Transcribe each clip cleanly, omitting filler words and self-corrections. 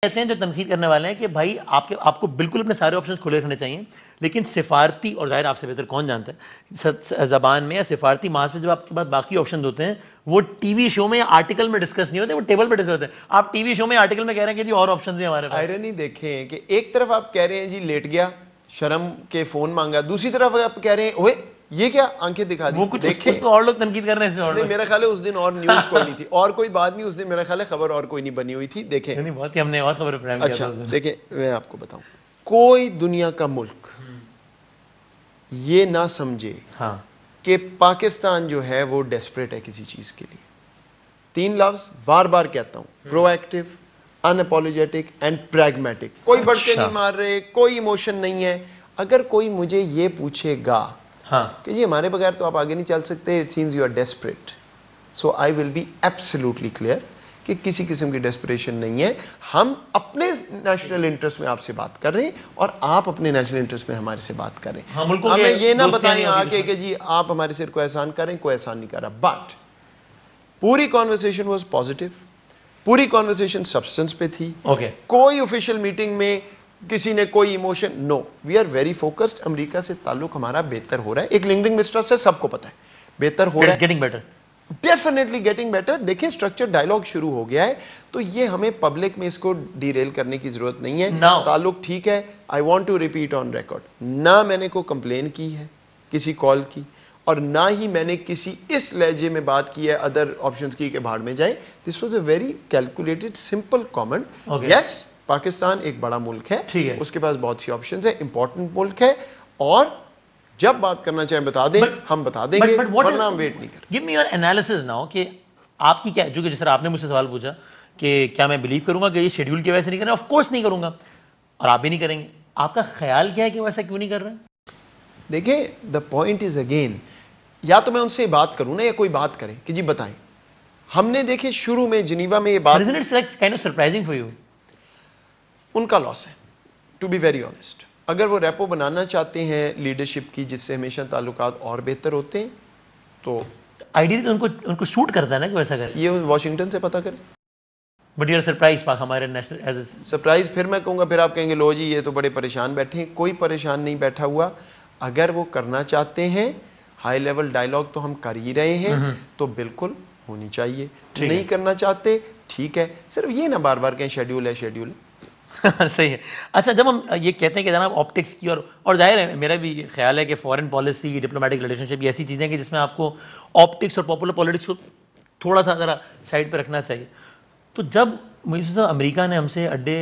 कहते हैं जो तनकीद करने वाले हैं कि भाई आपको बिल्कुल अपने सारे ऑप्शंस खुले रखने चाहिए, लेकिन सिफारती, और जाहिर आपसे बेहतर कौन जानता है, ज़बान में या सिफारती मास में जब आपके पास बाकी ऑप्शन होते हैं वो टीवी शो में या आर्टिकल में डिस्कस नहीं होते, वो टेबल पर डिस्कस होते हैं। आप टीवी शो में आर्टिकल में कह रहे हैं कि जी और ऑप्शन है हमारे पास। आयरनी देखें कि एक तरफ आप कह रहे हैं जी लेट गया, शर्म के फोन मांगा, दूसरी तरफ आप कह रहे हैं ओए ये क्या, आंखें दिखा दी। वो कुछ देखें और लोग तनकीद कर रहे हैं। मेरा ख्याल है उस दिन और न्यूज कोई नहीं थी और कोई बात नहीं, उस दिन मेरा ख्याल है खबर और कोई नहीं बनी हुई थी। देखें नहीं, बहुत ही हमने और खबर। अच्छा देखें, मैं आपको बताऊं, कोई दुनिया का मुल्क ये ना समझे हाँ कि पाकिस्तान जो है वो डेस्परेट है किसी चीज के लिए। 3 लफ्ज बार बार कहता हूं, प्रोएक्टिव, अनअपोलोजेटिक एंड प्रैग्मेटिक। कोई बढ़ते नहीं मार रहे, कोई इमोशन नहीं है। अगर कोई मुझे ये पूछेगा हाँ कि जी हमारे बगैर तो आप आगे नहीं चल सकते, it seems you are desperate, so I will be absolutely clear कि किसी किस्म की डेस्परेशन नहीं है। हम अपने नेशनल इंटरेस्ट में आपसे बात कर रहे हैं और आप अपने नेशनल इंटरेस्ट में हमारे से बात कर रहे हैं। हमें ये ना बताएं आके कि जी आप हमारे सिर को एहसान कर रहे हैं, कोई एहसान नहीं कर रहा। बट पूरी कॉन्वर्सेशन वाज पॉजिटिव, पूरी कॉन्वर्सेशन सब्सटेंस पे थी। कोई ऑफिशियल मीटिंग में किसी ने कोई emotion, no, we are very focused. America से ताल्लुक हमारा बेहतर हो रहा है, एक लिंक्डइन मिस्ट्रस्ट है, सबको पता है, बेहतर हो रहा है, getting better, definitely getting better. देखिए स्ट्रक्चर डायलॉग शुरू हो गया है, तो ये हमें पब्लिक में इसको डीरेल करने की जरूरत नहीं है। ताल्लुक ठीक है। I want to repeat on record, ना मैंने को कंप्लेन की है किसी कॉल की, और ना ही मैंने किसी इस लहजे में बात की है अदर ऑप्शंस की के भाड़ में जाए। This was a very calculated simple comment. Yes, Pakistan एक बड़ा मुल्क है, उसके पास बहुत सी ऑप्शंस है, इंपॉर्टेंट मुल्क है, और जब बात करना चाहें बता दें, हम बता देंगे, वरना हम वेट नहीं करें। Give me your analysis now कि आपकी क्या, जो कि जिस तरह आपने मुझसे सवाल पूछा कि क्या मैं बिलीव करूंगा कि ये शेड्यूल की वजह से नहीं कर रहे, ऑफ कोर्स नहीं करूंगा, और आप भी नहीं करेंगे। आपका ख्याल क्या है कि वैसा क्यों नहीं कर रहे हैं? देखिए द पॉइंट इज अगेन, या तो मैं उनसे बात करूं ना, या कोई बात करे कि जी बताएं। हमने देखे शुरू में जिनीवा में ये बात, isn't it kind of surprising for you? उनका लॉस है, टू बी वेरी ऑनेस्ट। अगर वो रेपो बनाना चाहते हैं लीडरशिप की, जिससे हमेशा ताल्लुकात और बेहतर होते हैं, तो आइडिया तो उनको शूट करता है ना कि वैसा करें। ये वाशिंगटन से पता करें। बट यूर सरप्राइज पाक हमारे नेशनल एज सरप्राइज, फिर मैं कहूँगा, फिर आप कहेंगे लो जी ये तो बड़े परेशान बैठे हैं। कोई परेशान नहीं बैठा हुआ। अगर वो करना चाहते हैं, हाई लेवल डायलॉग तो हम कर ही रहे हैं, तो बिल्कुल होनी चाहिए। नहीं करना चाहते, ठीक है, सिर्फ ये ना बार बार कहें शेड्यूल है शेड्यूल है। सही है। अच्छा, जब हम ये कहते हैं कि जनाब ऑप्टिक्स की, और जाहिर है मेरा भी ख्याल है कि फॉरेन पॉलिसी, डिप्लोमेटिक रिलेशनशिप, ये ऐसी चीज़ें हैं कि जिसमें आपको ऑप्टिक्स और पॉपुलर पॉलिटिक्स को थोड़ा सा ज़रा साइड पे रखना चाहिए। तो जब मुझे अमेरिका ने हमसे अड्डे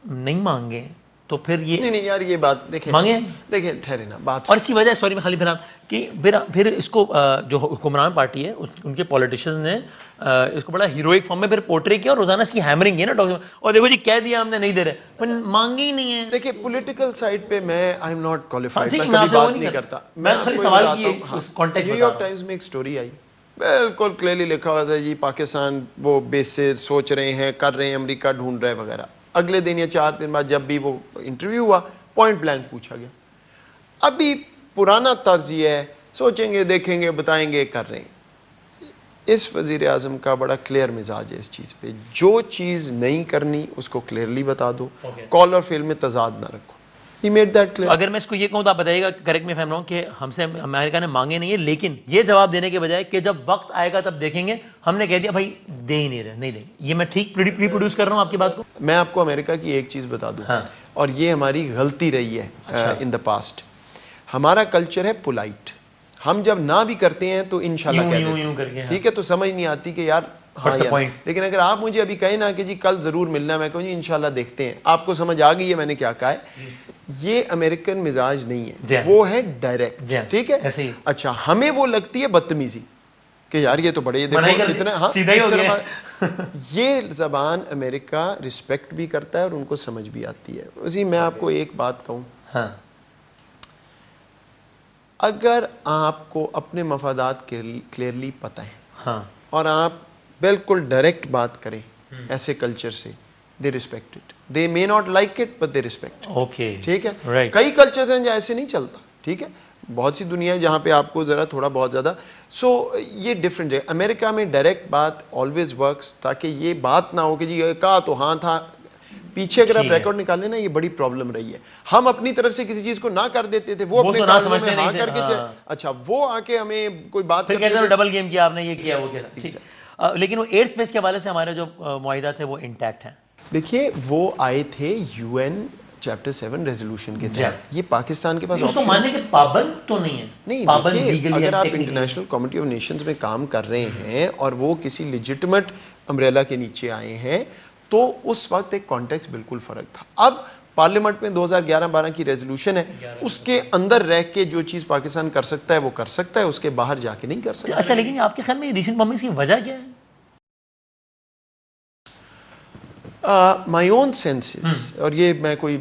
नहीं मांगे, तो फिर ये नहीं यार, ये बात देखें, मांगे, देखें ठहरे ना बात। और इसकी वजह, सॉरी मैं खाली फिर इसको जो हुक्मरान पार्टी है उनके पॉलिटिशियंस ने इसको बड़ा हीरोइक फॉर्म में फिर पोर्ट्रे किया, और रोजाना इसकी हैमरिंग है ना डॉक्टर, और देखो जी कह दिया हमने नहीं दे रहे, पर मांगे ही नहीं है। देखिए पॉलिटिकल साइड पे मैं आई एम नॉट क्वालिफाइड, मैं कभी बात नहीं करता। मैं खाली सवाल की कॉन्टेक्स्ट, न्यूयॉर्क टाइम्स में एक स्टोरी आई, बिल्कुल क्लियरली लिखा हुआ था जी पाकिस्तान वो बेस से सोच रहे हैं, कर रहे हैं, अमेरिका ढूंढ रहा है वगैरह। अगले दिन या 4 दिन बाद जब भी वो इंटरव्यू हुआ, पॉइंट ब्लैंक पूछा गया। अभी पुराना तर्ज ये है, सोचेंगे, देखेंगे, बताएंगे, कर रहे हैं। इस वज़ीर आज़म का बड़ा क्लियर मिजाज है इस चीज़ पे, जो चीज़ नहीं करनी उसको क्लियरली बता दो, कॉल और फेल में तजाद ना रखो। He made that clear. अगर मैं इसको ये कहूँ तो आप बताइएगा, correct me if I am wrong, कि हमसे अमेरिका ने मांगे नहीं है, लेकिन ये जवाब देने के बजाय कि जब वक्त आएगा तब देखेंगे, हमने कह दिया भाई दे ही नहीं रहे, नहीं देंगे। ये मैं ठीक प्रोड्यूस कर रहा हूँ आपकी बात को? मैं आपको अमेरिका की एक चीज़ बता दूँ, हाँ। और ये हमारी गलती रही है इन द पास्ट। हमारा कल्चर है पोलाइट, हम जब ना भी करते हैं तो इंशाल्लाह कह देते हैं, ठीक है, तो समझ नहीं आती कि यार हाँ यार। लेकिन अगर आप मुझे अभी कहें ना कि जी कल जरूर मिलना, मैं कहूँ जी इंशाल्लाह देखते हैं, आपको समझ आ गई है मैंने क्या कहा है। ये अमेरिकन मिजाज नहीं है, वो है डायरेक्ट, ठीक है। अच्छा, हमें वो लगती है बदतमीजी कि यार ये तो बड़े देखो इतना, हाँ सीधा ही हो गया। ये जबान अमेरिका रिस्पेक्ट भी करता है और उनको समझ भी आती है। वैसे मैं आपको एक बात कहूँ, हाँ, अगर आपको अपने मफादात क्लियरली पता है, हाँ, और आप बिल्कुल डायरेक्ट बात करें ऐसे कल्चर से, they respect it, they may not like it but they respect. Okay, ठीक है। कई कल्चर्स हैं जहाँ ऐसे नहीं चलता, ठीक है, बहुत सी दुनिया है जहाँ पे आपको ज़रा थोड़ा बहुत ज़्यादा, सो ये डिफरेंट है। अमेरिका में डायरेक्ट बात ऑलवेज वर्क्स, ताकि ये बात ना हो कि जी कहा तो हाँ था, पीछे अगर आप रिकॉर्ड निकालें ना, ये बड़ी प्रॉब्लम रही है। हम अपनी तरफ से किसी चीज को ना कर देते थे, वो अपने तो कागजों में हाँ करके अच्छा, वो आके हमें कोई बात फिर कहते थे डबल गेम किया आपने, ये किया वो किया, ठीक। लेकिन वो एयर स्पेस के हवाले से हमारे जो मुआहिदा थे वो इंटैक्ट हैं। देखिए वो आए थे यूएन चैप्टर 7 रेजोल्यूशन के तहत, ये पाकिस्तान के पास उसको मानने के पाबंद तो नहीं है। नहीं, देखिए अगर आप इंटरनेशनल कमिटी ऑफ नेशंस में काम कर रहे हैं और वो किसी लेजिटिमेट अम्ब्रेला के नीचे आए हैं, तो उस वक्त एक कॉन्टेक्स्ट बिल्कुल फर्क था। अब पार्लियामेंट में 2011-12 की रेजोल्यूशन है, उसके अंदर रह के जो चीज़ पाकिस्तान कर सकता है वो कर सकता है, उसके बाहर जाके नहीं कर सकता। अच्छा, लेकिन आपके ख्याल में रीसेंट बॉम्बिंग्स की वजह क्या है? माई ओन सेंसेस, और ये मैं कोई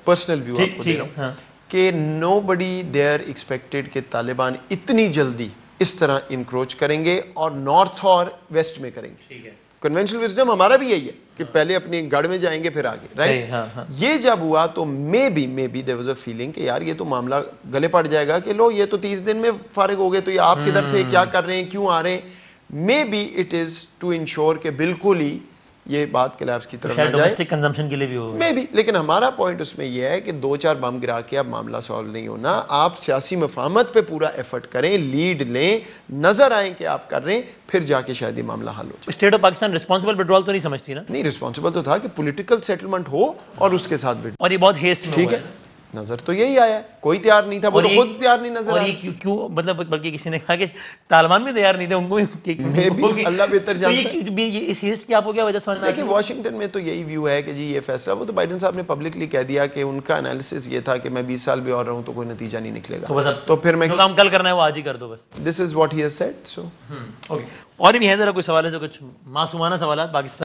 पर्सनल व्यू आपको दे रहा हूँ, हाँ। कि नोबडी देयर एक्सपेक्टेड कि तालिबान इतनी जल्दी इस तरह इंक्रोच करेंगे और नॉर्थ और वेस्ट में करेंगे। कन्वेंशनल विजडम हमारा भी यही है कि पहले अपने गढ़ में जाएंगे फिर आगे, राइट? हाँ। ये जब हुआ तो maybe there was a feeling कि यार ये तो मामला गले पड़ जाएगा, कि लो ये तो 30 दिन में फारिग हो गए, तो ये आप किधर थे, क्या कर रहे हैं, क्यों आ रहे हैं? Maybe it is to ensure कि बिल्कुल ही ये बात कोलैप्स की तरफ ना जाए, डोमेस्टिक कंजम्पशन के लिए भी हो मे बी। लेकिन हमारा पॉइंट उसमें यह है कि 2-4 बम गिरा के अब मामला सॉल्व नहीं होना। आप सियासी मफाहमत पे पूरा एफर्ट करें, लीड लें, नजर आए कि आप कर रहे हैं, फिर जाके शायद ये मामला हल हो जाए। State of Pakistan responsible withdrawal तो नहीं समझती ना? नहीं, रिस्पॉन्सिबल तो था कि पॉलिटिकल सेटलमेंट हो और उसके साथ विड्रॉल, और ये बहुत हेस्ट में ठीक हुआ है। नजर तो यही आया है, कोई तैयार नहीं था, वो तो खुद तैयार नहीं नजर और आया। ये क्यों मतलब, बल्कि किसी ने कहा कि तालिबान भी तैयार नहीं थे, उनको भी अल्लाह बेहतर जानता है। तो ये इस हेस्ट की आपको क्या वजह समझ में देखिए वाशिंगटन में तो यही व्यू है कि जी ये फैसला, वो तो बाइडेन साहब ने पब्लिकली कह दिया कि उनका एनालिसिस ये था कि मैं 20 साल भी और रहूं तो कोई नतीजा नहीं निकलेगा, तो फिर मैं जो काम कल करना है वो आज ही कर दो बस। This is what he has said. So okay, और भी है जरा कोई सवाल है जो कुछ मासूमाना सवाल पाकिस्तान